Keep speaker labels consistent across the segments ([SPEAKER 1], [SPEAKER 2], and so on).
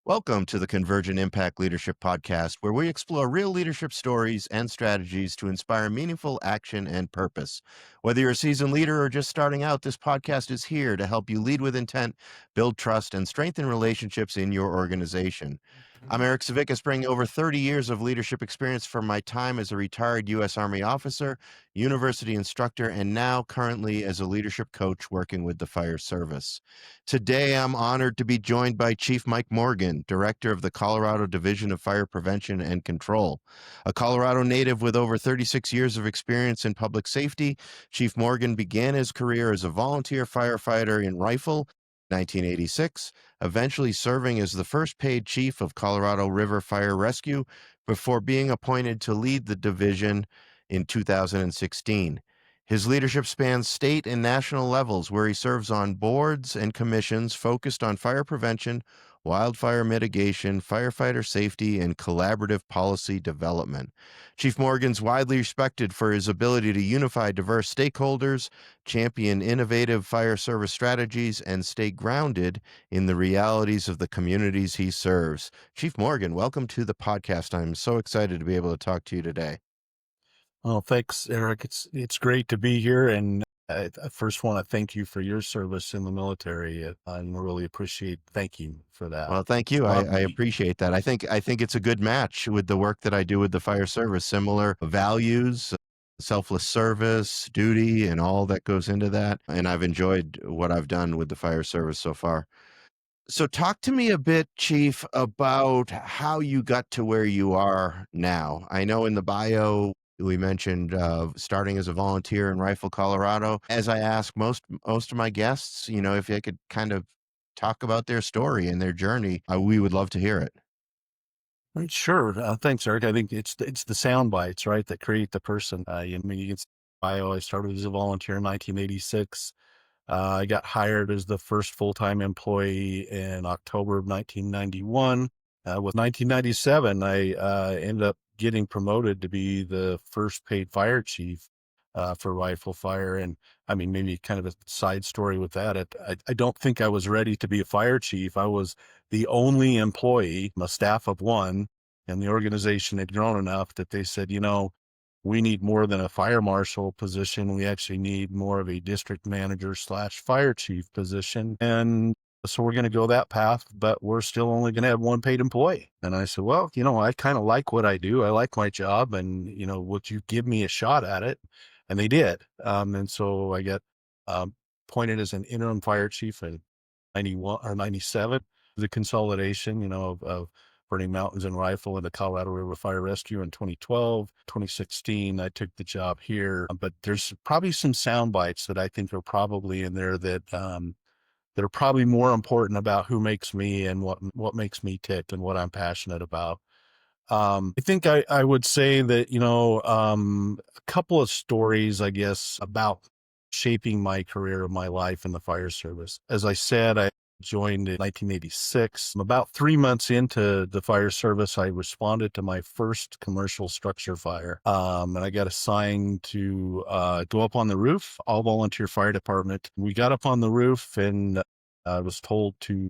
[SPEAKER 1] Welcome to the Convergent Impact Leadership Podcast, where we explore real leadership stories and strategies to inspire meaningful action and purpose. Whether you're a seasoned leader or just starting out, this podcast is here to help you lead with intent, build trust, and strengthen relationships in your organization. I'm Eric Savickas, bringing over 30 years of leadership experience from my time as a retired U.S. Army officer, university instructor, and now currently as a leadership coach working with the fire service. Today, I'm honored to be joined by Chief Mike Morgan, Director of the Colorado Division of Fire Prevention and Control. A Colorado native with over 36 years of experience in public safety, Chief Morgan began his career as a volunteer firefighter in Rifle, 1986, eventually serving as the first paid chief of Colorado River Fire Rescue before being appointed to lead the division in 2016. His leadership spans state and national levels, where he serves on boards and commissions focused on fire prevention, wildfire mitigation, firefighter safety, and collaborative policy development. Chief Morgan's widely respected for his ability to unify diverse stakeholders, champion innovative fire service strategies, and stay grounded in the realities of the communities he serves. Chief Morgan, welcome to the podcast. I'm so excited to be able to talk to you today.
[SPEAKER 2] Well, thanks, Eric. It's great to be here, and I first want to thank you for your service in the military. I really appreciate. Thank you for that.
[SPEAKER 1] Well, thank you. I appreciate that. I think it's a good match with the work that I do with the fire service. Similar values, selfless service, duty, and all that goes into that. And I've enjoyed what I've done with the fire service so far. So talk to me a bit, Chief, about how you got to where you are now. I know in the bio we mentioned starting as a volunteer in Rifle, Colorado. As I ask most of my guests, if they could kind of talk about their story and their journey, we would love to hear it.
[SPEAKER 2] Sure. Thanks, Eric. I think it's the sound bites, right, that create the person. You can see bio. I started as a volunteer in 1986. I got hired as the first full-time employee in October of 1991. With 1997, I ended up getting promoted to be the first paid fire chief for Rifle Fire. And I mean, maybe kind of a side story with that. I don't think I was ready to be a fire chief. I was the only employee, a staff of one, and the organization had grown enough that they said, we need more than a fire marshal position. We actually need more of a district manager / fire chief position. And so we're going to go that path, but we're still only going to have one paid employee. And I said, well, I kind of like what I do. I like my job, and, would you give me a shot at it? And they did. And so I got appointed as an interim fire chief in 91 or 97, the consolidation, of Burning Mountains and Rifle and the Colorado River Fire Rescue in 2012. 2016, I took the job here, but there's probably some sound bites that I think are probably in there that are probably more important about who makes me and what makes me tick and what I'm passionate about. I think I would say that, a couple of stories, I guess, about shaping my career, my life in the fire service. As I said, I joined in 1986. About 3 months into the fire service, I responded to my first commercial structure fire. And I got assigned to go up on the roof, all volunteer fire department. We got up on the roof, and I was told to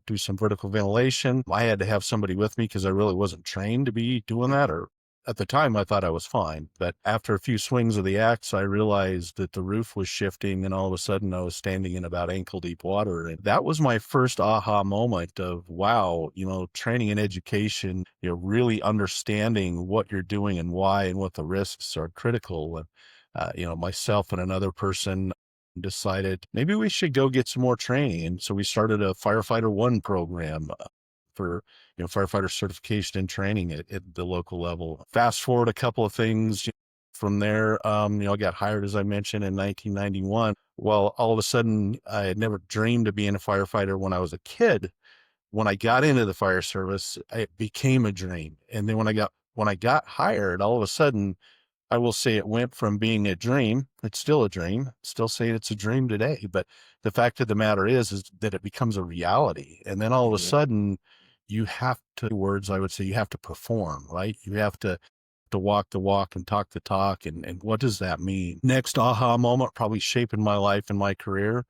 [SPEAKER 2] do some vertical ventilation. I had to have somebody with me because I really wasn't trained to be doing that, or at the time I thought I was fine. But after a few swings of the axe, I realized that the roof was shifting, and all of a sudden I was standing in about ankle deep water. And that was my first aha moment of, wow, training and education, really understanding what you're doing and why and what the risks are critical. And, myself and another person decided maybe we should go get some more training. And so we started a Firefighter 1 program for firefighter certification and training at the local level. Fast forward a couple of things from there. I got hired, as I mentioned, in 1991. Well, all of a sudden, I had never dreamed of being a firefighter when I was a kid. When I got into the fire service, it became a dream. And then when I got hired, all of a sudden, I will say it went from being a dream. It's still a dream. Still saying it's a dream today. But the fact of the matter is that it becomes a reality. And then all of a sudden, you have to, I would say, you have to perform, right? You have to walk the walk and talk the talk. And what does that mean? Next aha moment, probably shaping my life and my career.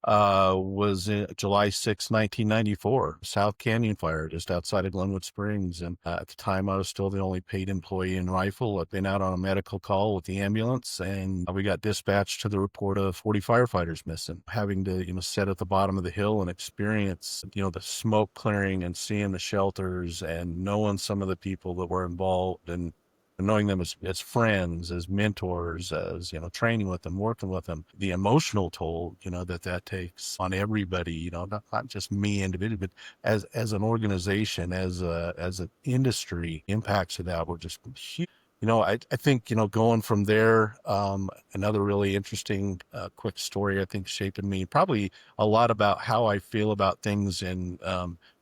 [SPEAKER 2] was July 6, 1994, South Canyon Fire, just outside of Glenwood Springs. And at the time, I was still the only paid employee in Rifle. I'd been out on a medical call with the ambulance, and we got dispatched to the report of 40 firefighters missing. Having to, sit at the bottom of the hill and experience, the smoke clearing and seeing the shelters and knowing some of the people that were involved, and knowing them as friends, as mentors, as, training with them, working with them, the emotional toll, that takes on everybody, not just me individually, but as an organization, as an industry, impacts of that were just huge. I think, going from there, another really interesting, quick story, I think, shaping me probably a lot about how I feel about things. And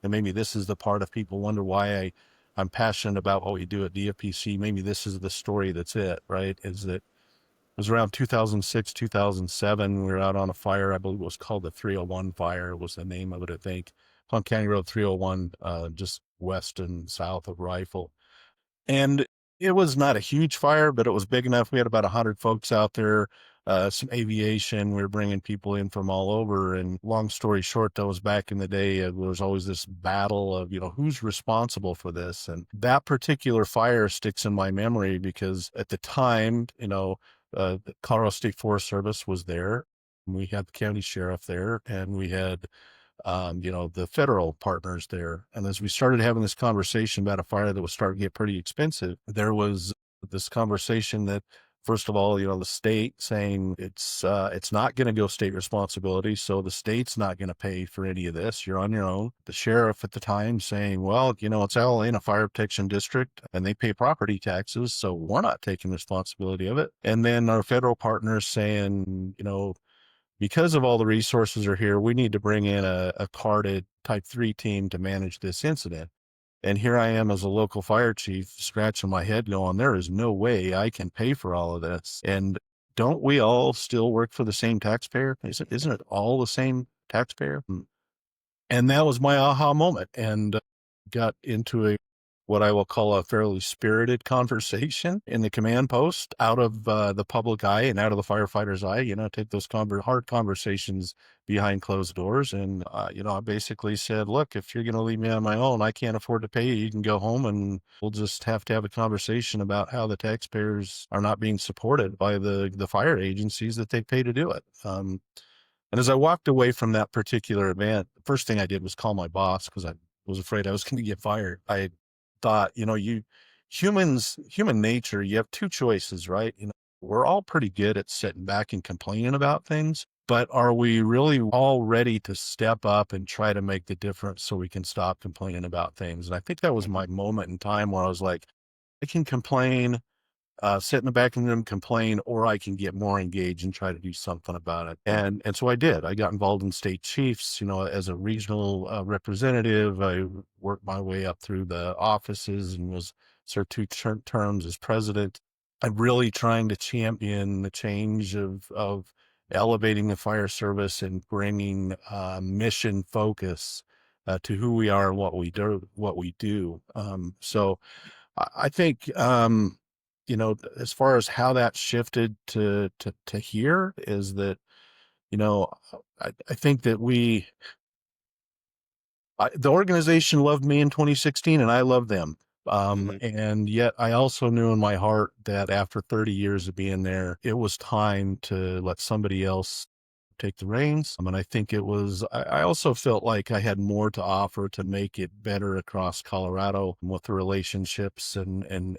[SPEAKER 2] maybe this is the part of people wonder why I'm passionate about what we do at DFPC. Maybe this is the story that's it, right? Is that it was around 2006, 2007. We were out on a fire. I believe it was called the 301 fire was the name of it, I think. On County Road 301, just west and south of Rifle. And it was not a huge fire, but it was big enough. We had about 100 folks out there, some aviation. We were bringing people in from all over. And long story short, that was back in the day. There was always this battle of, who's responsible for this. And that particular fire sticks in my memory because at the time, the Colorado State Forest Service was there. We had the county sheriff there, and we had the federal partners there. And as we started having this conversation about a fire that was starting to get pretty expensive, there was this conversation that, first of all, the state saying it's not going to go state responsibility. So the state's not going to pay for any of this. You're on your own. The sheriff at the time saying, well, it's all in a fire protection district and they pay property taxes. So we're not taking responsibility of it. And then our federal partners saying, because of all the resources are here, we need to bring in a carded type 3 team to manage this incident. And here I am as a local fire chief scratching my head going, there is no way I can pay for all of this. And don't we all still work for the same taxpayer? Isn't it all the same taxpayer? And that was my aha moment, and got into what I will call a fairly spirited conversation in the command post, out of the public eye and out of the firefighter's eye, take those hard conversations behind closed doors. And, I basically said, look, if you're going to leave me on my own, I can't afford to pay you. You can go home and we'll just have to have a conversation about how the taxpayers are not being supported by the fire agencies that they pay to do it. And as I walked away from that particular event, the first thing I did was call my boss because I was afraid I was going to get fired. I thought, human nature, you have two choices, right? We're all pretty good at sitting back and complaining about things, but are we really all ready to step up and try to make the difference so we can stop complaining about things? And I think that was my moment in time where I was like, I can complain, sit in the back of the room, complain, or I can get more engaged and try to do something about it. And so I did. I got involved in state chiefs, as a regional representative. I worked my way up through the offices and was served 2 terms as president. I'm really trying to champion the change of elevating the fire service and bringing mission focus to who we are and what we do. So I think, as far as how that shifted to here is that, I think that the organization loved me in 2016 and I loved them. And yet I also knew in my heart that after 30 years of being there, it was time to let somebody else take the reins. And I think I also felt like I had more to offer to make it better across Colorado with the relationships and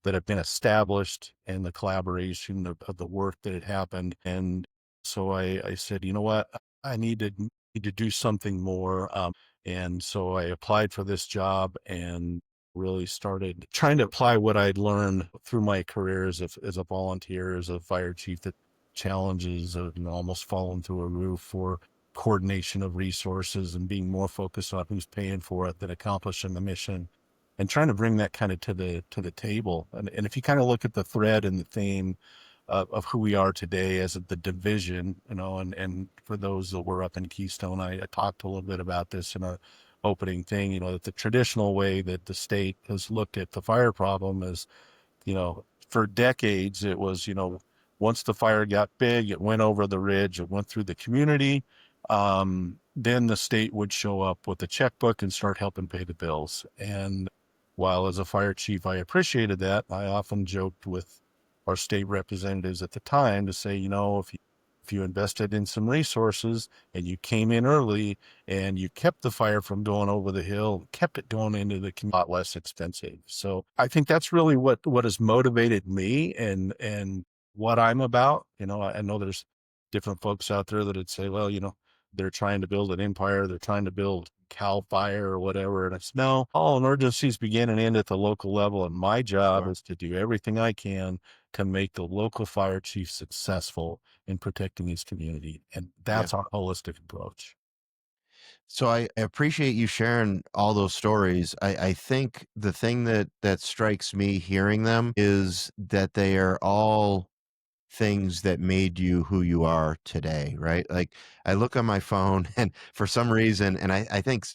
[SPEAKER 2] that have been established and the collaboration of the work that had happened. And so I said, you know what, I need to do something more. And so I applied for this job and really started trying to apply what I'd learned through my career as a volunteer, as a fire chief, that challenges of almost falling through a roof for coordination of resources and being more focused on who's paying for it than accomplishing the mission, and trying to bring that kind of to the table. And if you kind of look at the thread and the theme of who we are today as the division, and for those that were up in Keystone, I talked a little bit about this in our opening thing, that the traditional way that the state has looked at the fire problem is, for decades, it was, Once the fire got big, it went over the ridge, it went through the community. Then the state would show up with a checkbook and start helping pay the bills. And while as a fire chief, I appreciated that, I often joked with our state representatives at the time to say, if you invested in some resources and you came in early and you kept the fire from going over the hill, kept it going into the community, a lot less expensive. So I think that's really what has motivated me and what I'm about. I know there's different folks out there that would say, well, they're trying to build an empire, they're trying to build Cal Fire or whatever. And it's no, all emergencies begin and end at the local level. And my job
[SPEAKER 1] Sure.
[SPEAKER 2] is to do everything I can to make the local fire chief successful in protecting his community. And
[SPEAKER 1] Yeah.
[SPEAKER 2] that's our holistic approach.
[SPEAKER 1] So I appreciate you sharing all those stories. I think the thing that strikes me hearing them is that they are all things that made you who you are today, right? Like I look on my phone and for some reason, and I think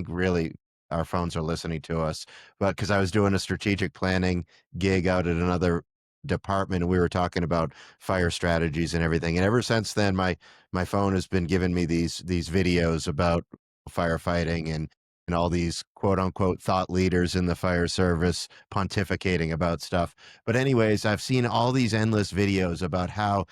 [SPEAKER 1] really our phones are listening to us, but because I was doing a strategic planning gig out at another department and we were talking about fire strategies and everything. And ever since then, my phone has been giving me these videos about firefighting and all these quote unquote thought leaders in the fire service pontificating about stuff. But anyways, I've seen all these endless videos about how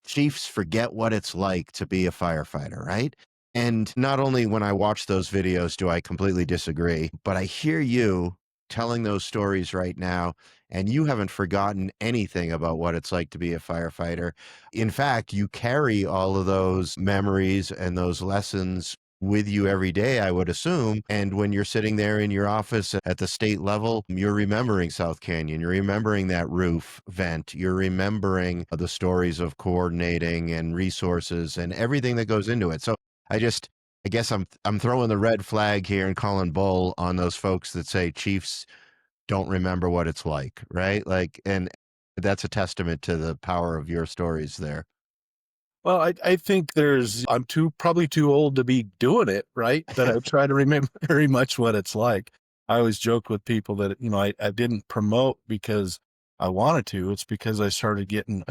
[SPEAKER 1] chiefs forget what it's like to be a firefighter, right? And not only when I watch those videos do I completely disagree, but I hear you telling those stories right now, and you haven't forgotten anything about what it's like to be a firefighter. In fact, you carry all of those memories and those lessons with you every day, I would assume. And when you're sitting there in your office at the state level, you're remembering South Canyon, you're remembering that roof vent, you're remembering the stories of coordinating and resources and everything that goes into it. So I just, I guess I'm throwing the red flag here and calling bull on those folks that say chiefs don't remember what it's like, right? Like, and that's a testament to the power of your stories there.
[SPEAKER 2] Well, I think I'm probably too old to be doing it, right? But I try to remember very much what it's like. I always joke with people that, I didn't promote because I wanted to. It's because I started getting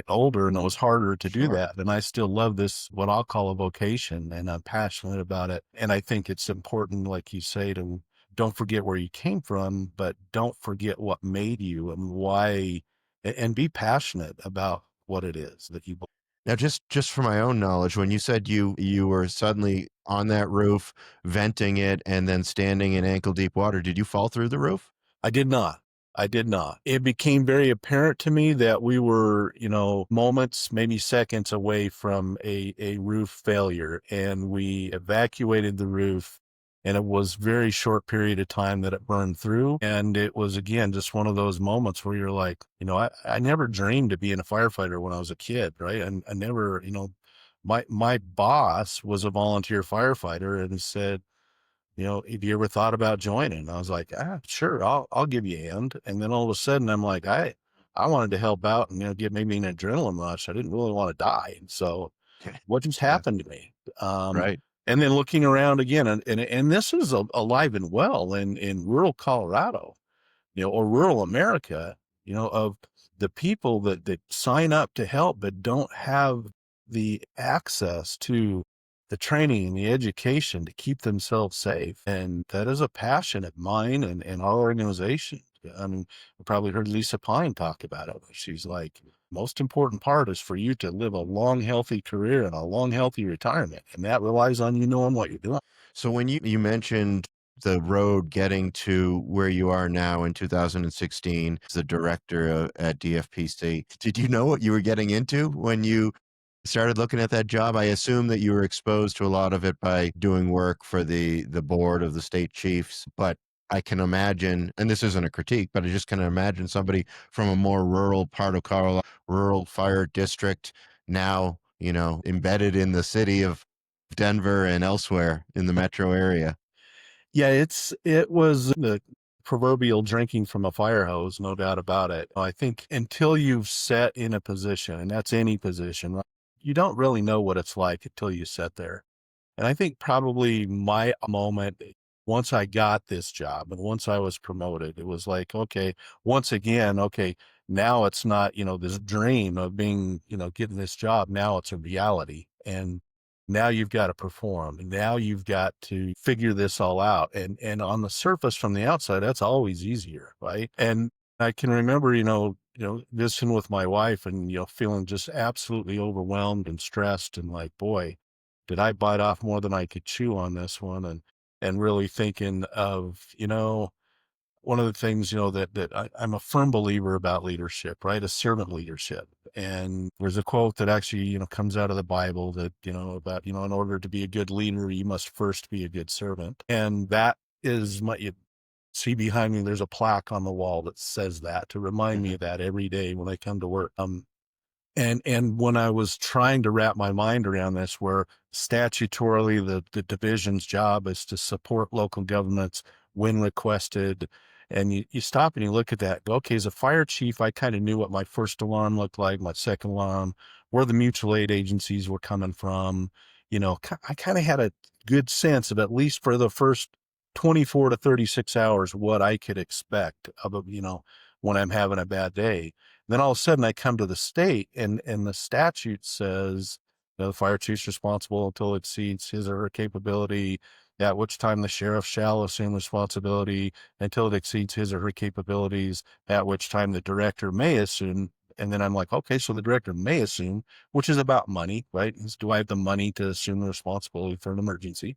[SPEAKER 2] older and it was harder to do
[SPEAKER 1] Sure.
[SPEAKER 2] that. And I still love this, what I'll call a vocation, and I'm passionate about it. And I think it's important, like you say, to don't forget where you came from, but don't forget what made you and why, and be passionate about what it is that you.
[SPEAKER 1] Now, just for my own knowledge, when you said you were suddenly on that roof, venting it, and then standing in ankle deep water, did you fall through the roof?
[SPEAKER 2] I did not. I did not. It became very apparent to me that we were, moments, maybe seconds away from a roof failure, and we evacuated the roof. And it was very short period of time that it burned through. And it was, again, just one of those moments where you're like, I never dreamed of being a firefighter when I was a kid, right? And I never, my boss was a volunteer firefighter and said, have you ever thought about joining? I was like, sure, I'll give you a hand. And then all of a sudden I'm like, I wanted to help out and, get maybe an adrenaline rush. I didn't really want to die. And so what just
[SPEAKER 1] Yeah,
[SPEAKER 2] happened to me?
[SPEAKER 1] right.
[SPEAKER 2] And then looking around again, and this is alive and well in rural Colorado, or rural America, of the people that sign up to help, but don't have the access to the training and the education to keep themselves safe. And that is a passion of mine and our organization. I mean, you probably heard Lisa Pine talk about it. She's like, most important part is for you to live a long, healthy career and a long, healthy retirement. And that relies on you knowing what you're doing.
[SPEAKER 1] So when you mentioned the road getting to where you are now in 2016 as the director at DFPC, did you know what you were getting into when you started looking at that job? I assume that you were exposed to a lot of it by doing work for the board of the state chiefs, but I can imagine, and this isn't a critique, but I just can imagine somebody from a more rural part of Colorado, rural fire district, now, embedded in the city of Denver and elsewhere in the metro area.
[SPEAKER 2] Yeah, it was the proverbial drinking from a fire hose, no doubt about it. I think until you've set in a position, and that's any position, right, you don't really know what it's like until you sit there. And I think probably my moment, once I got this job and once I was promoted, it was like, okay, once again, okay, Now it's not, this dream of being, getting this job. Now it's a reality. And now you've got to perform. And now you've got to figure this all out. And on the surface from the outside, that's always easier, right? And I can remember, visiting with my wife and, feeling just absolutely overwhelmed and stressed and like, boy, did I bite off more than I could chew on this one? And really thinking of, one of the things, I'm a firm believer about leadership, right? A servant leadership. And there's a quote that actually, comes out of the Bible that, about, in order to be a good leader, you must first be a good servant. And that is you see behind me, there's a plaque on the wall that says that to remind me
[SPEAKER 1] Mhm.
[SPEAKER 2] of that every day when I come to work. And when I was trying to wrap my mind around this, where statutorily the division's job is to support local governments when requested, and you stop and you look at that, okay, as a fire chief, I kind of knew what my first alarm looked like, my second alarm, where the mutual aid agencies were coming from. I kind of had a good sense of, at least for the first 24 to 36 hours, what I could expect of, when I'm having a bad day. Then all of a sudden I come to the state and the statute says, the fire chief's responsible until it exceeds his or her capability, at which time the sheriff shall assume responsibility until it exceeds his or her capabilities, at which time the director may assume. And then I'm like, okay, so the director may assume, which is about money, right? Do I have the money to assume the responsibility for an emergency?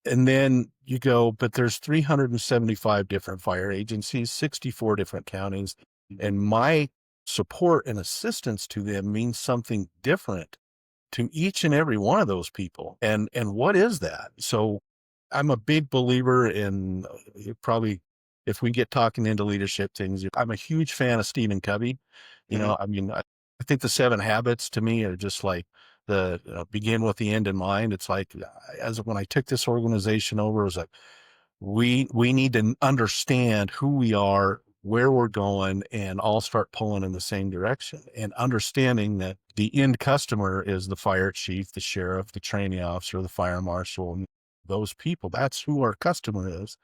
[SPEAKER 2] And then you go, but there's 375 different fire agencies, 64 different counties, and my support and assistance to them means something different to each and every one of those people. And what is that? So I'm a big believer in probably, if we get talking into leadership things, I'm a huge fan of Stephen Covey.
[SPEAKER 1] Mhm.
[SPEAKER 2] I mean, I think the 7 habits to me are just like the begin with the end in mind. It's like, as when I took this organization over, it was like, we need to understand who we are, where we're going, and all start pulling in the same direction, and understanding that the end customer is the fire chief, the sheriff, the training officer, the fire marshal, and those people. That's who our customer is.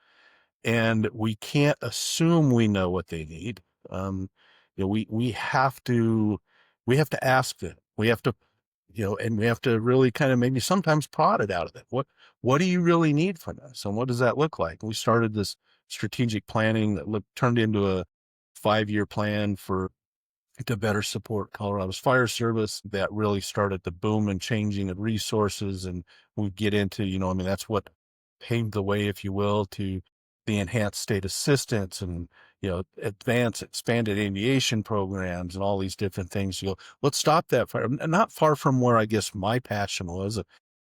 [SPEAKER 2] And we can't assume we know what they need. Um, we have to ask them. We have to, and we have to really kind of maybe sometimes prod it out of them. What do you really need from us? And what does that look like? We started this strategic planning that turned into a 5-year plan to better support Colorado's fire service. That really started the boom and changing of resources. And we get into, that's what paved the way, if you will, to the enhanced state assistance and, advanced expanded aviation programs and all these different things. You go, let's stop that fire. And not far from where I guess my passion was.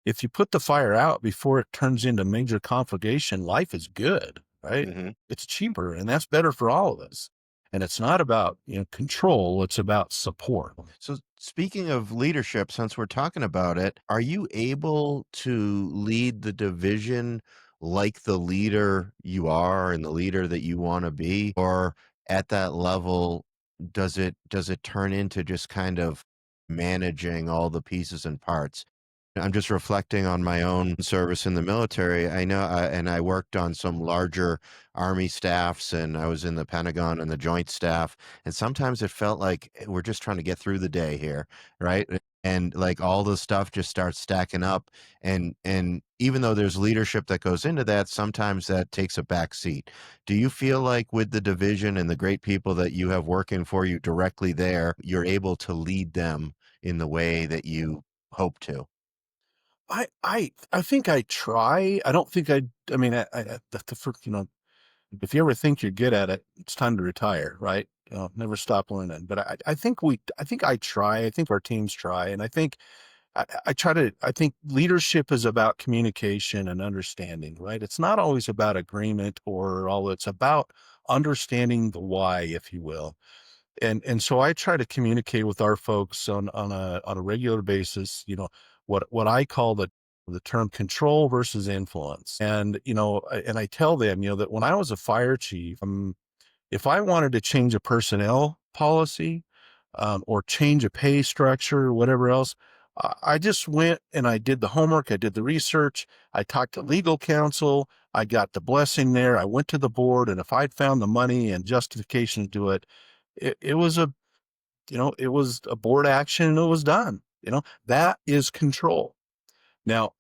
[SPEAKER 2] If you put the fire out before it turns into major conflagration, life is good, right?
[SPEAKER 1] Mhm.
[SPEAKER 2] It's cheaper, and that's better for all of us. And it's not about, control, it's about support.
[SPEAKER 1] So, speaking of leadership, since we're talking about it, are you able to lead the division like the leader you are and the leader that you want to be? Or at that level, does it turn into just kind of managing all the pieces and parts? I'm just reflecting on my own service in the military. I know, and I worked on some larger army staffs, and I was in the Pentagon and the Joint Staff. And sometimes it felt like we're just trying to get through the day here, right? And like all the stuff just starts stacking up, and even though there's leadership that goes into that, sometimes that takes a back seat. Do you feel like with the division and the great people that you have working for you directly there, you're able to lead them in the way that you hope to?
[SPEAKER 2] I think I try. I don't think I mean, the first, if you ever think you're good at it, it's time to retire, right? Never stop learning. But I think I try. I think our teams try. And I think I try to, I think leadership is about communication and understanding, right? It's not always about agreement or all, it's about understanding the why, if you will. And so I try to communicate with our folks on a regular basis, what I call the term control versus influence. And, and I tell them, that when I was a fire chief, if I wanted to change a personnel policy, or change a pay structure or whatever else, I just went and I did the homework. I did the research. I talked to legal counsel. I got the blessing there. I went to the board, and if I'd found the money and justification to do it, it was a, it was a board action and it was done. That is control. Now,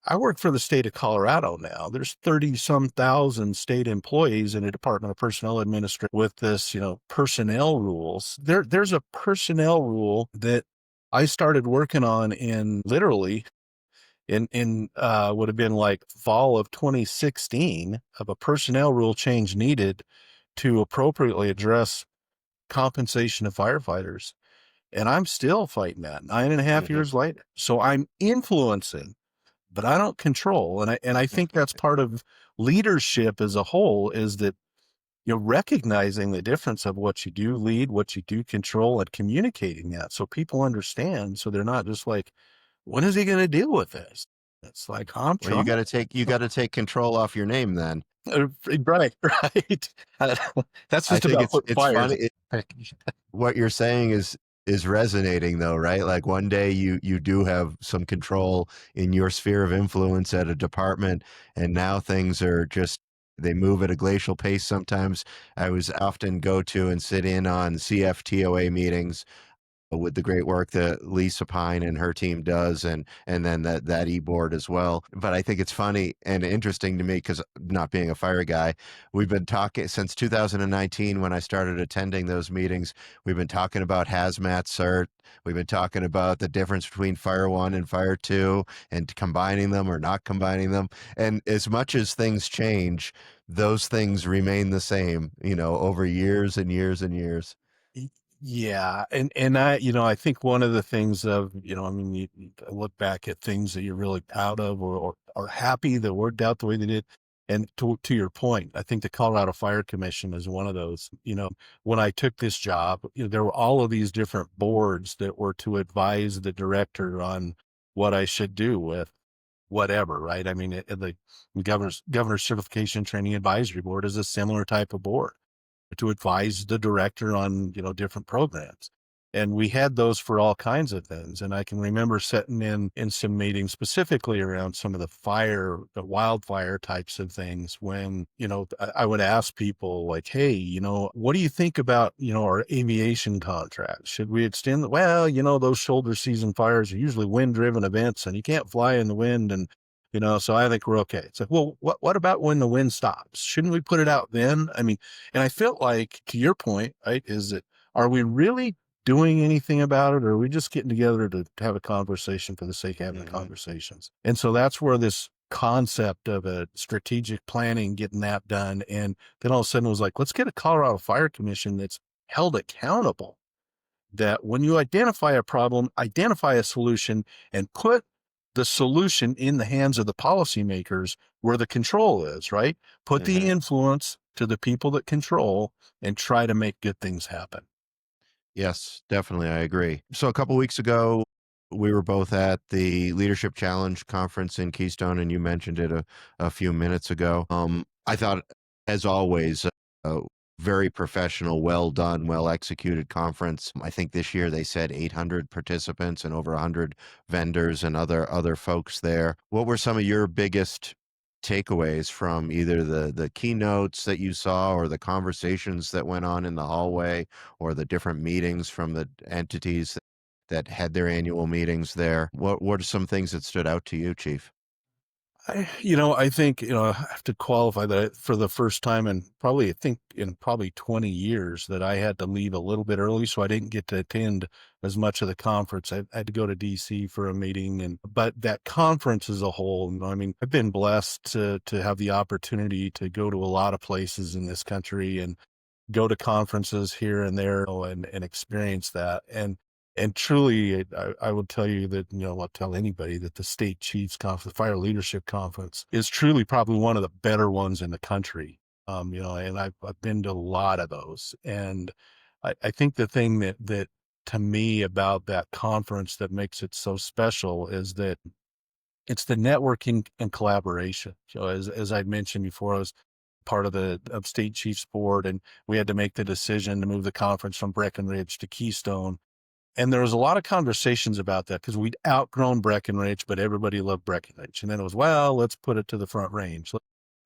[SPEAKER 2] I work for the state of Colorado now. There's 30 some thousand state employees in a Department of Personnel Administration with this, personnel rules. There's a personnel rule that I started working on in literally in would have been like fall of 2016 of a personnel rule change needed to appropriately address compensation of firefighters. And I'm still fighting that 9.5 years later. So I'm influencing, but I don't control. And I think that's part of leadership as a whole, is that, recognizing the difference of what you do lead, what you do control, and communicating that so people understand. So they're not just like, when is he going to deal with this? It's like, I'm
[SPEAKER 1] Well, you
[SPEAKER 2] trying.
[SPEAKER 1] got to take control off your name then.
[SPEAKER 2] Right, right. That's
[SPEAKER 1] I
[SPEAKER 2] just
[SPEAKER 1] think
[SPEAKER 2] about putting
[SPEAKER 1] it's
[SPEAKER 2] fires.
[SPEAKER 1] funny. What you're saying is resonating though, right? Like one day you do have some control in your sphere of influence at a department, and now things are just, they move at a glacial pace sometimes. I was often go to and sit in on CFTOA meetings with the great work that Lisa Pine and her team does, and then that e-board as well. But I think it's funny and interesting to me because, not being a fire guy, we've been talking since 2019 when I started attending those meetings. We've been talking about hazmat cert. We've been talking about the difference between Fire 1 and Fire 2 and combining them or not combining them. And as much as things change, those things remain the same, over years and years and years.
[SPEAKER 2] Yeah. And I think one of the things of, I mean, you look back at things that you're really proud of or happy that worked out the way they did. And to your point, I think the Colorado Fire Commission is one of those. When I took this job, there were all of these different boards that were to advise the director on what I should do with whatever, right? I mean, the governor's certification training advisory board is a similar type of board to advise the director on, different programs. And we had those for all kinds of things. And I can remember sitting in some meetings specifically around some of the wildfire types of things when, I would ask people like, hey, what do you think about, our aviation contract? Should we extend? Well, those shoulder season fires are usually wind driven events and you can't fly in the wind. And so I think we're okay. It's like, well, what about when the wind stops? Shouldn't we put it out then? I mean, and I felt like, to your point, right, is that, are we really doing anything about it? Or are we just getting together to have a conversation for the sake of having conversations? And so that's where this concept of a strategic planning, getting that done. And then all of a sudden it was like, let's get a Colorado Fire Commission that's held accountable, that when you identify a problem, identify a solution and put the solution in the hands of the policymakers where the control is, right? Put the influence to the people that control and try to make good things happen.
[SPEAKER 1] Yes, definitely. I agree. So a couple weeks ago, we were both at the Leadership Challenge conference in Keystone, and you mentioned it a few minutes ago. I thought, as always, a very professional, well done, well executed conference. I think this year they said 800 participants and over 100 vendors and other folks there. What were some of your biggest takeaways from either the keynotes that you saw or the conversations that went on in the hallway or the different meetings from the entities that had their annual meetings there? What are some things that stood out to you, Chief?
[SPEAKER 2] I think, I have to qualify that for the first time in probably 20 years that I had to leave a little bit early. So I didn't get to attend as much of the conference. I had to go to DC for a meeting, but that conference as a whole, I mean, I've been blessed to have the opportunity to go to a lot of places in this country and go to conferences here and there, and experience that. And truly, I would tell you that, I'll tell anybody that the State Chiefs Conference, the Fire Leadership Conference, is truly probably one of the better ones in the country. And I've been to a lot of those. And I think the thing that to me about that conference that makes it so special is that it's the networking and collaboration. So as I mentioned before, I was part of the State Chiefs Board, and we had to make the decision to move the conference from Breckenridge to Keystone. And there was a lot of conversations about that because we'd outgrown Breckenridge, but everybody loved Breckenridge. And then it was, well, let's put it to the Front Range.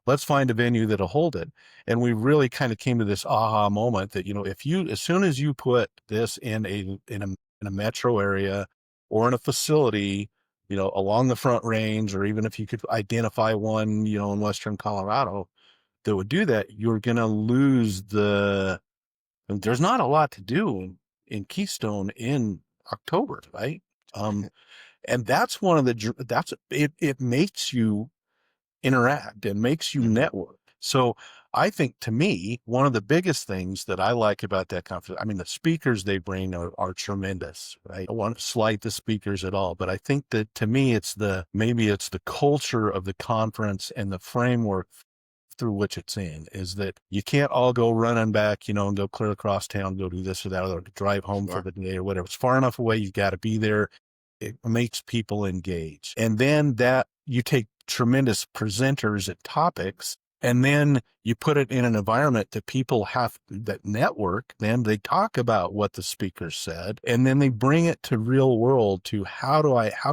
[SPEAKER 2] let's find a venue that'll hold it. And we really kind of came to this aha moment that, as soon as you put this in a metro area or in a facility, along the Front Range, or even if you could identify one, in Western Colorado that would do that, you're going to lose there's not a lot to do in Keystone in October, right? And that's it makes you interact and makes you network. So I think, to me, one of the biggest things that I like about that conference, I mean, the speakers they bring are tremendous, right? I don't want to slight the speakers at all, but I think that, to me, maybe it's the culture of the conference and the framework through which it's in, is that you can't all go running back, and go clear across town, go do this or that, or drive home for the day or whatever. It's far enough away. You've got to be there. It makes people engage. And then that you take tremendous presenters at topics, and then you put it in an environment that people have that network. Then they talk about what the speaker said, and then they bring it to real world, to how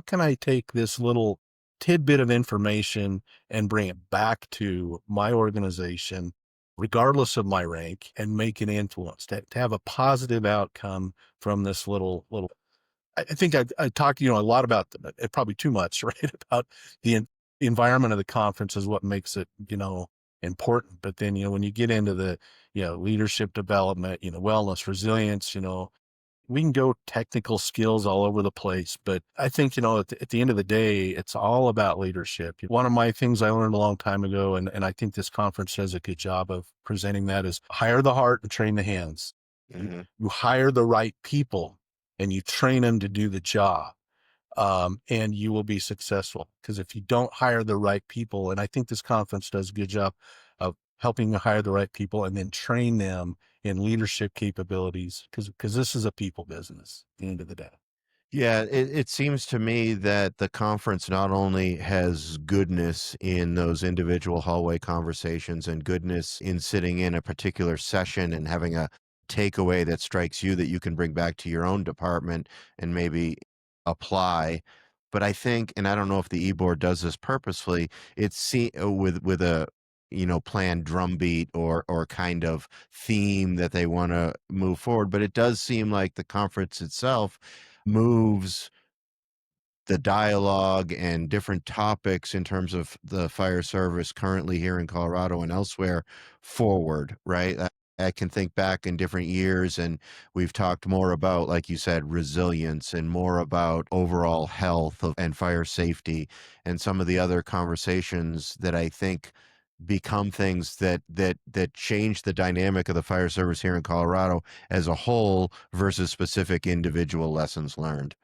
[SPEAKER 2] can I take this little tidbit of information and bring it back to my organization, regardless of my rank, and make an influence, to have a positive outcome from this little. I think I talked, a lot about probably too much, right? About the environment of the conference is what makes it, important. But then, when you get into the, leadership development, wellness, resilience, we can go technical skills all over the place. But I think, at the end of the day, it's all about leadership. One of my things I learned a long time ago, and I think this conference does a good job of presenting that, is hire the heart and train the hands. You hire the right people and you train them to do the job, and you will be successful. Because if you don't hire the right people, and I think this conference does a good job of helping you hire the right people and then train them in leadership capabilities, because this is a people business at the end of the day.
[SPEAKER 1] Yeah, it seems to me that the conference not only has goodness in those individual hallway conversations and goodness in sitting in a particular session and having a takeaway that strikes you that you can bring back to your own department and maybe apply. But I think, and I don't know if the e-board does this purposefully, with a planned drumbeat or kind of theme that they want to move forward. But it does seem like the conference itself moves the dialogue and different topics in terms of the fire service currently here in Colorado and elsewhere forward, right? I can think back in different years, and we've talked more about, like you said, resilience, and more about overall health and fire safety, and some of the other conversations that I think become things that change the dynamic of the fire service here in Colorado as a whole versus specific individual lessons learned.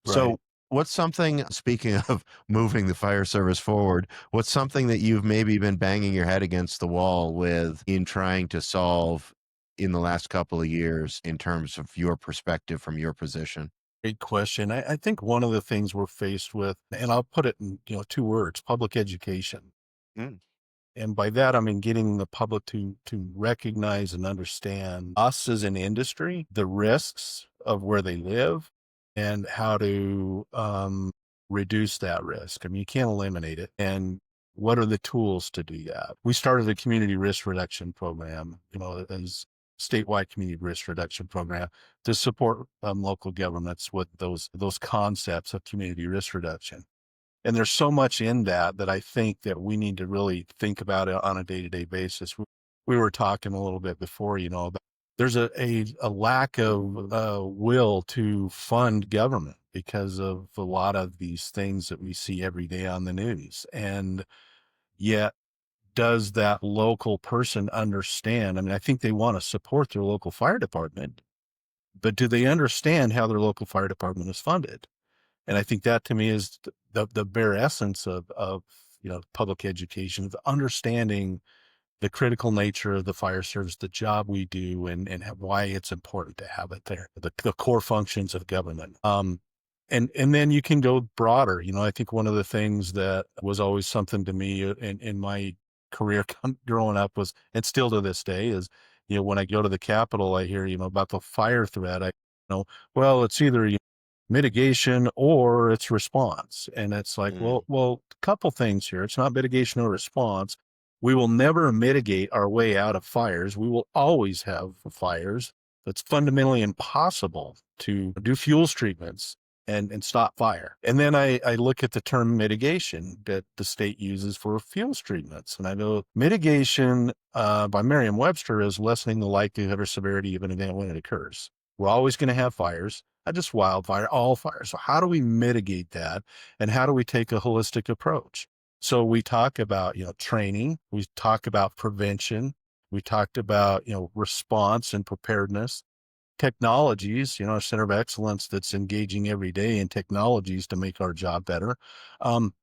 [SPEAKER 1] So
[SPEAKER 2] Right.
[SPEAKER 1] what's something, speaking of moving the fire service forward, what's something that you've maybe been banging your head against the wall with in trying to solve in the last couple of years in terms of your perspective from your position?
[SPEAKER 2] Great question. I think one of the things we're faced with, and I'll put it in, 2 words: public education.
[SPEAKER 1] Mm.
[SPEAKER 2] And by that, I mean getting the public to recognize and understand us as an industry, the risks of where they live, and how to reduce that risk. I mean, you can't eliminate it. And what are the tools to do that? We started a community risk reduction program, as statewide community risk reduction program, to support local governments with those concepts of community risk reduction. And there's so much in that I think that we need to really think about it on a day-to-day basis. We were talking a little bit before, about there's a lack of will to fund government because of a lot of these things that we see every day on the news. And yet, does that local person understand? I mean, I think they want to support their local fire department, but do they understand how their local fire department is funded? And I think that, to me, is the bare essence of public education, of understanding the critical nature of the fire service, the job we do, and why it's important to have it there, the core functions of government. And then you can go broader. I think one of the things that was always something to me in my career growing up was, and still to this day, is, when I go to the Capitol, I hear, about the fire threat. Well, it's either mitigation or it's response. And it's like,
[SPEAKER 1] Mm.
[SPEAKER 2] well, a couple things here. It's not mitigation or response. We will never mitigate our way out of fires. We will always have fires. It's fundamentally impossible to do fuels treatments and stop fire. And then I look at the term mitigation that the state uses for fuels treatments. And I know mitigation by Merriam-Webster is lessening the likelihood or severity of an event when it occurs. We're always going to have fires, not just wildfire, all fires. So how do we mitigate that? And how do we take a holistic approach? So we talk about, training, we talk about prevention, we talked about, response and preparedness, technologies, a center of excellence that's engaging every day in technologies to make our job better. Um,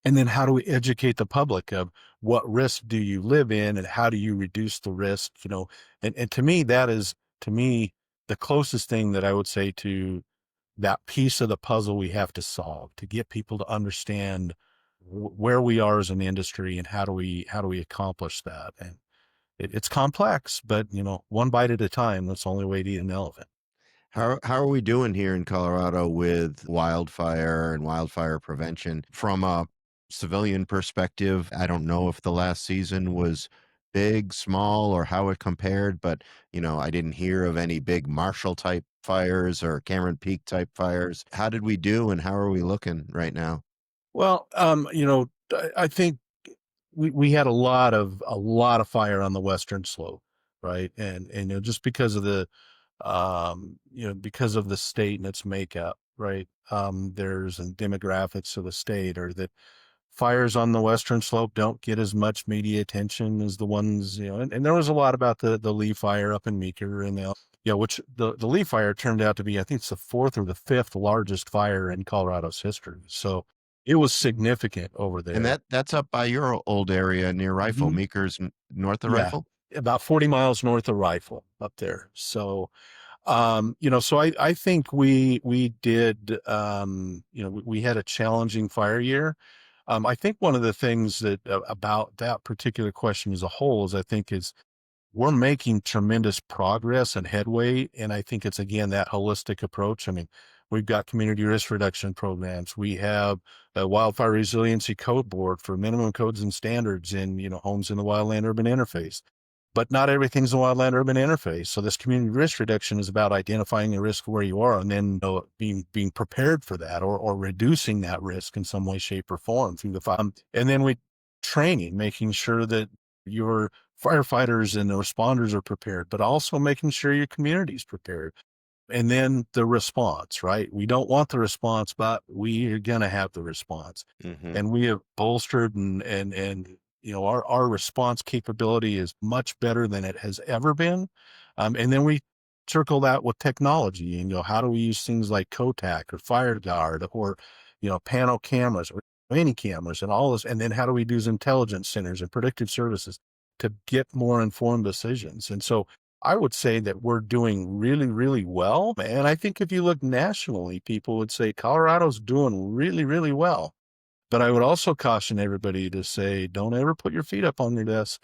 [SPEAKER 2] and then how do we educate the public of what risk do you live in and how do you reduce the risk, and to me, that is, the closest thing that I would say to that piece of the puzzle we have to solve to get people to understand where we are as an industry and how do we accomplish that. And it's complex, but one bite at a time. That's the only way to eat an elephant.
[SPEAKER 1] How are we doing here in Colorado with wildfire and wildfire prevention from a civilian perspective? I don't know if the last season was big, small, or how it compared, but I didn't hear of any big Marshall type fires or Cameron Peak type fires. How did we do and how are we looking right now?
[SPEAKER 2] Well, I think we had a lot of fire on the western slope, right? And just because of the state and its makeup, right? There's and demographics of the state, or that fires on the western slope don't get as much media attention as the ones, and there was a lot about the Lee fire up in Meeker, and which the Lee fire turned out to be, I think it's the fourth or the fifth largest fire in Colorado's history. So it was significant over
[SPEAKER 1] And
[SPEAKER 2] there.
[SPEAKER 1] that's up by your old area near Rifle,
[SPEAKER 2] Mhm.
[SPEAKER 1] Meeker's north of
[SPEAKER 2] Yeah,
[SPEAKER 1] Rifle?
[SPEAKER 2] about 40 miles north of Rifle up there. So so I think we did, we had a challenging fire year. I think one of the things that about that particular question as a whole is, I think, is we're making tremendous progress and headway. And I think it's, again, that holistic approach. I mean, we've got community risk reduction programs. We have a wildfire resiliency code board for minimum codes and standards in, homes in the wildland urban interface. But not everything's a wildland urban interface. So this community risk reduction is about identifying the risk where you are and then being prepared for that, or reducing that risk in some way, shape, or form through the fire. And then we training, making sure that your firefighters and the responders are prepared, but also making sure your community is prepared. And then the response, right? We don't want the response, but we are going to have the response.
[SPEAKER 1] Hmm.
[SPEAKER 2] And we have bolstered and our response capability is much better than it has ever been. And then we circle that with technology, and, how do we use things like Kotak or FireGuard, or, panel cameras or any cameras and all this. And then how do we use intelligence centers and predictive services to get more informed decisions? And so I would say that we're doing really, really well. And I think if you look nationally, people would say Colorado's doing really, really well. But I would also caution everybody to say, don't ever put your feet up on your desk,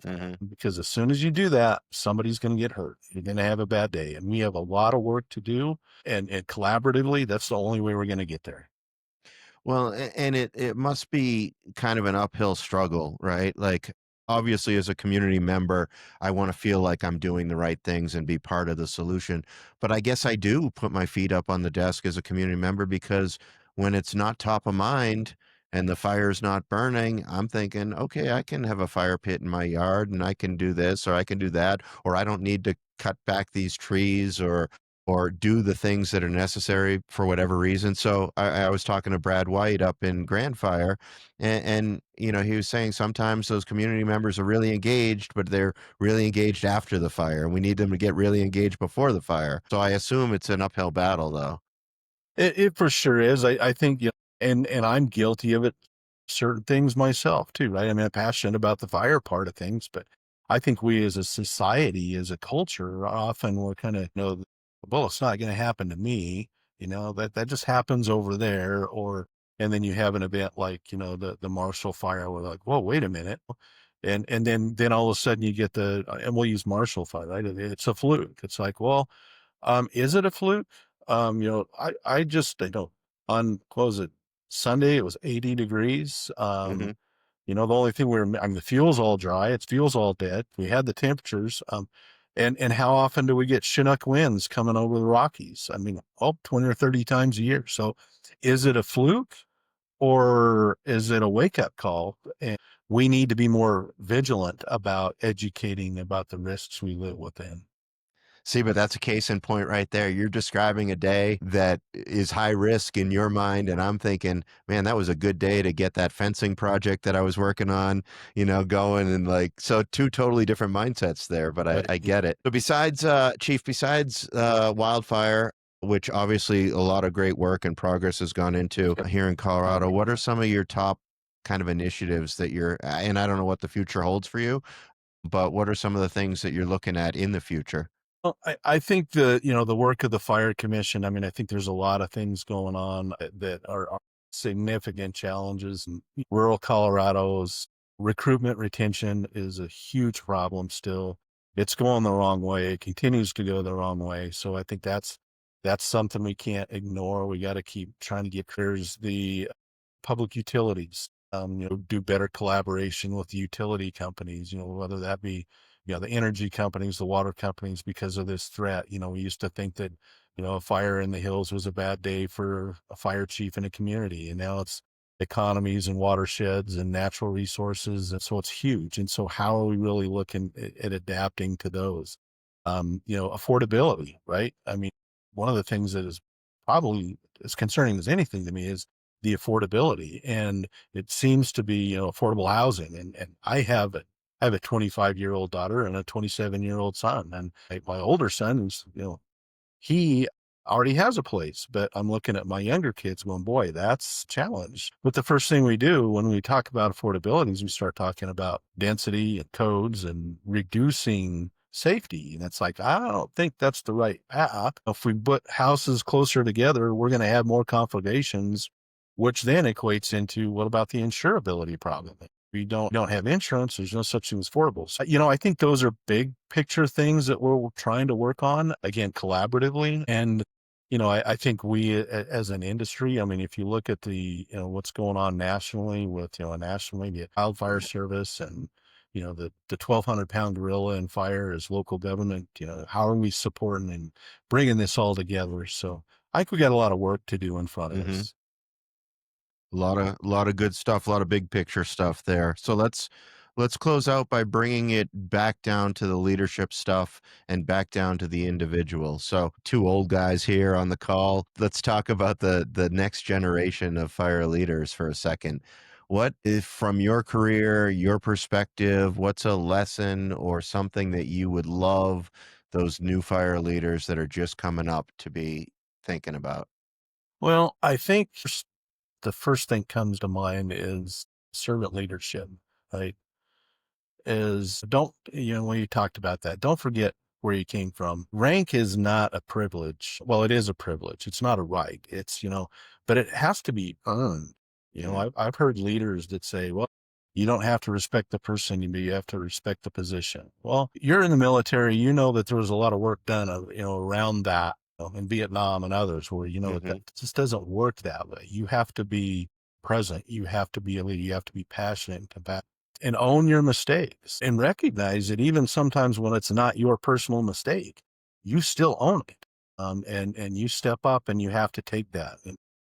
[SPEAKER 1] Hmm.
[SPEAKER 2] because as soon as you do that, somebody's going to get hurt. You're going to have a bad day. And we have a lot of work to do. And collaboratively, that's the only way we're going to get there.
[SPEAKER 1] Well, and it must be kind of an uphill struggle, right? Like, obviously, as a community member, I want to feel like I'm doing the right things and be part of the solution. But I guess I do put my feet up on the desk as a community member, because when it's not top of mind and the fire's not burning, I'm thinking, okay, I can have a fire pit in my yard and I can do this or I can do that, or I don't need to cut back these trees or do the things that are necessary for whatever reason. So I was talking to Brad White up in Grand Fire, and he was saying sometimes those community members are really engaged, but they're really engaged after the fire, and we need them to get really engaged before the fire. So I assume it's an uphill battle, though.
[SPEAKER 2] It for sure is. I think, and I'm guilty of it, certain things myself too, right? I mean, I'm passionate about the fire part of things, but I think we as a society, as a culture, often we're kind of, well, it's not going to happen to me, that just happens over there. And then you have an event like, the Marshall fire, where like, whoa, wait a minute. And then all of a sudden you get and we'll use Marshall fire, right? It's a fluke. It's like, well, is it a fluke? I just, on, what was it, Sunday, it was 80 degrees.
[SPEAKER 1] Hmm.
[SPEAKER 2] The only thing I mean, the fuel's all dry, it's fuel's all dead. We had the temperatures, and how often do we get Chinook winds coming over the Rockies? I mean, 20 or 30 times a year. So is it a fluke or is it a wake up call? And we need to be more vigilant about educating about the risks we live within.
[SPEAKER 1] See, but that's a case in point right there. You're describing a day that is high risk in your mind, and I'm thinking, man, that was a good day to get that fencing project that I was working on, going, and like, so two totally different mindsets there, but I,
[SPEAKER 2] Right.
[SPEAKER 1] I get it. So besides, Chief, besides wildfire, which obviously a lot of great work and progress has gone into
[SPEAKER 2] Yep.
[SPEAKER 1] here in Colorado, what are some of your top kind of initiatives that and I don't know what the future holds for you, but what are some of the things that you're looking at in the future?
[SPEAKER 2] Well, I think the work of the fire commission, I mean, I think there's a lot of things going on that are significant challenges. And rural Colorado's recruitment retention is a huge problem still. It's going the wrong way. It continues to go the wrong way. So I think that's something we can't ignore. We got to keep trying to get there's the public utilities, do better collaboration with the utility companies, whether that be, the energy companies, the water companies, because of this threat. We used to think that, a fire in the hills was a bad day for a fire chief in a community. And now it's economies and watersheds and natural resources. And so it's huge. And so how are we really looking at adapting to those? Affordability, right? I mean, one of the things that is probably as concerning as anything to me is the affordability. And it seems to be, affordable housing. And I have a 25-year-old daughter and a 27-year-old son. And my older son, who's, he already has a place, but I'm looking at my younger kids going, boy, that's a challenge. But the first thing we do when we talk about affordability is we start talking about density and codes and reducing safety. And it's like, I don't think that's the right path. If we put houses closer together, we're going to have more conflagrations, which then equates into what about the insurability problem? We don't have insurance. There's no such thing as affordable. So, I think those are big picture things that we're trying to work on, again, collaboratively. And, I think we as an industry, I mean, if you look at what's going on nationally with, nationally, the wildfire service and, the 1,200-pound gorilla in fire is local government, how are we supporting and bringing this all together? So I think we got a lot of work to do in front of
[SPEAKER 1] Hmm.
[SPEAKER 2] us.
[SPEAKER 1] A lot of good stuff, a lot of big picture stuff there. So let's close out by bringing it back down to the leadership stuff and back down to the individual. So two old guys here on the call. Let's talk about the next generation of fire leaders for a second. What is, from your career, your perspective, what's a lesson or something that you would love those new fire leaders that are just coming up to be thinking about?
[SPEAKER 2] Well, I think the first thing comes to mind is servant leadership, right? Is don't, when you talked about that, don't forget where you came from. Rank is not a privilege. Well, it is a privilege. It's not a right. It's, but it has to be earned.
[SPEAKER 1] Mhm.
[SPEAKER 2] I've heard leaders that say, well, you don't have to respect the person, but you have to respect the position. Well, you're in the military. You know that there was a lot of work done, around that, in Vietnam and others where, that
[SPEAKER 1] Mhm.
[SPEAKER 2] just doesn't work that way. You have to be present. You have to be a leader. You have to be passionate and compassionate and own your mistakes and recognize that even sometimes when it's not your personal mistake, you still own it. And you step up and you have to take that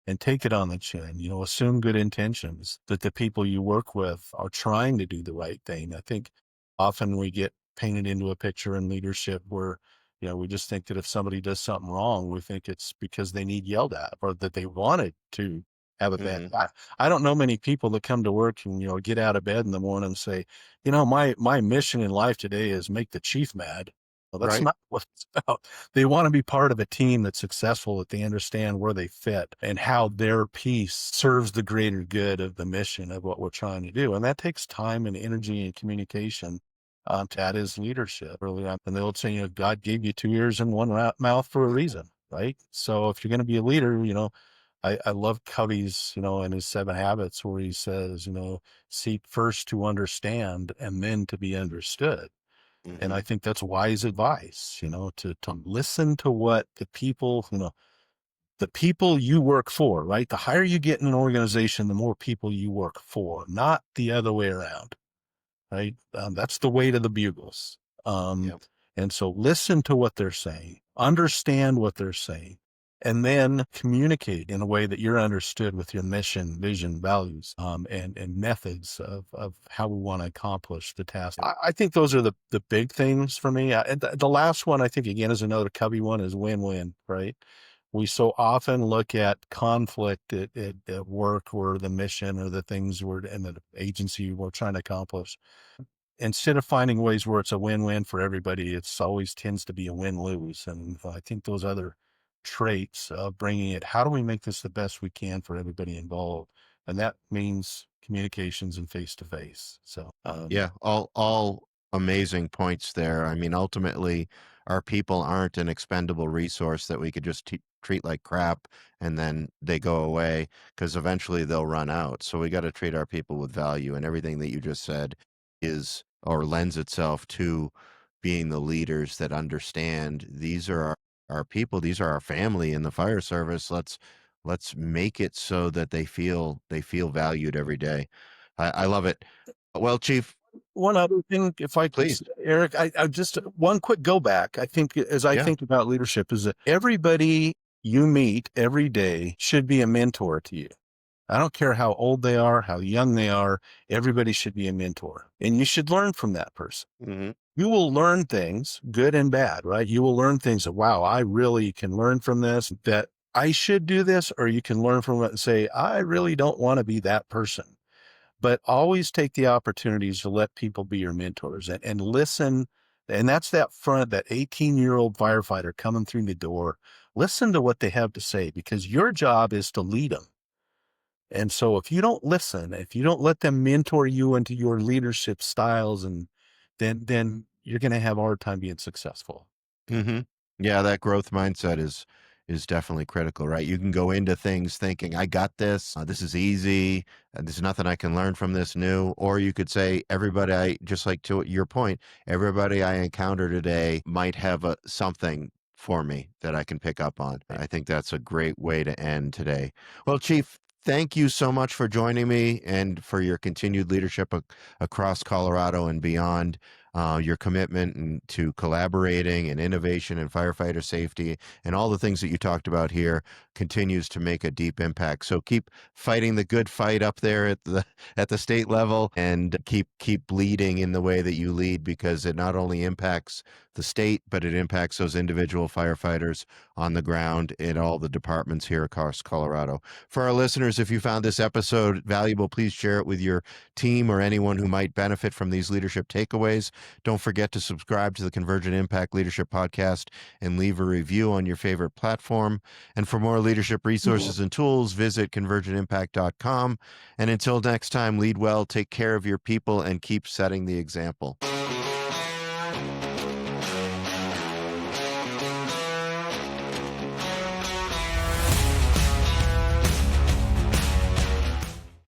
[SPEAKER 2] and take it on the chin, assume good intentions that the people you work with are trying to do the right thing. I think often we get painted into a picture in leadership where, we just think that if somebody does something wrong, we think it's because they need yelled at or that they wanted to have a bad.
[SPEAKER 1] Mhm.
[SPEAKER 2] I don't know many people that come to work and, get out of bed in the morning and say, my mission in life today is make the chief mad. Well, that's
[SPEAKER 1] Right.
[SPEAKER 2] not what it's about. They want to be part of a team that's successful, that they understand where they fit and how their piece serves the greater good of the mission of what we're trying to do. And that takes time and energy and communication. That is leadership, really. And the old saying, God gave you two ears and one mouth for a reason, right? So if you're going to be a leader, I love Covey's, in his 7 Habits where he says, seek first to understand and then to be understood. And I
[SPEAKER 1] Mhm.
[SPEAKER 2] think that's wise advice, to listen to what the people, the people you work for, right? The higher you get in an organization, the more people you work for, not the other way around, right? That's the weight of the bugles.
[SPEAKER 1] Yep.
[SPEAKER 2] And so listen to what they're saying, understand what they're saying, and then communicate in a way that you're understood with your mission, vision, values, and methods of how we want to accomplish the task. I think those are the big things for me. And the last one, I think, again, is another cubby one, is win-win, right? We so often look at conflict at work, or the mission, or the things we're in the agency we're trying to accomplish. Instead of finding ways where it's a win-win for everybody, it's always tends to be a win-lose. And I think those other traits of bringing it, how do we make this the best we can for everybody involved? And that means communications and face-to-face. So,
[SPEAKER 1] Yeah, all amazing points there. I mean, ultimately, our people aren't an expendable resource that we could just treat like crap and then they go away, because eventually they'll run out. So we got to treat our people with value, and everything that you just said is or lends itself to being the leaders that understand these are our people, these are our family in the fire service. Let's make it so that they feel valued every day. I love it. Well, Chief,
[SPEAKER 2] one other thing, if I could,
[SPEAKER 1] please.
[SPEAKER 2] Eric, I just one quick go back. I think as I
[SPEAKER 1] Yeah.
[SPEAKER 2] think about leadership, is that everybody you meet every day should be a mentor to you. I don't care how old they are, how young they are. Everybody should be a mentor, and you should learn from that person.
[SPEAKER 1] Hmm.
[SPEAKER 2] You will learn things, good and bad, right? You will learn things that, wow, I really can learn from this, that I should do this, or you can learn from it and say, I really don't want to be that person. But always take the opportunities to let people be your mentors, and listen. And that's that 18-year-old firefighter coming through the door. Listen to what they have to say, because your job is to lead them. And so if you don't listen, if you don't let them mentor you into your leadership styles, and then you're going to have a hard time being successful.
[SPEAKER 1] Hmm. Yeah, that growth mindset is definitely critical, right? You can go into things thinking, I got this, this is easy, there's nothing I can learn from this new. Or you could say, everybody, just like to your point, everybody I encounter today might have something for me that I can pick up on. I think that's a great way to end today. Well, Chief, thank you so much for joining me and for your continued leadership across Colorado and beyond. Your commitment to collaborating and innovation and firefighter safety and all the things that you talked about here continues to make a deep impact. So keep fighting the good fight up there at the state level, and keep leading in the way that you lead, because it not only impacts the state, but it impacts those individual firefighters on the ground in all the departments here across Colorado. For our listeners, if you found this episode valuable, please share it with your team or anyone who might benefit from these leadership takeaways. Don't forget to subscribe to the Convergent Impact Leadership Podcast and leave a review on your favorite platform. And for more leadership resources and tools, visit convergentimpact.com. And until next time, lead well, take care of your people, and keep setting the example.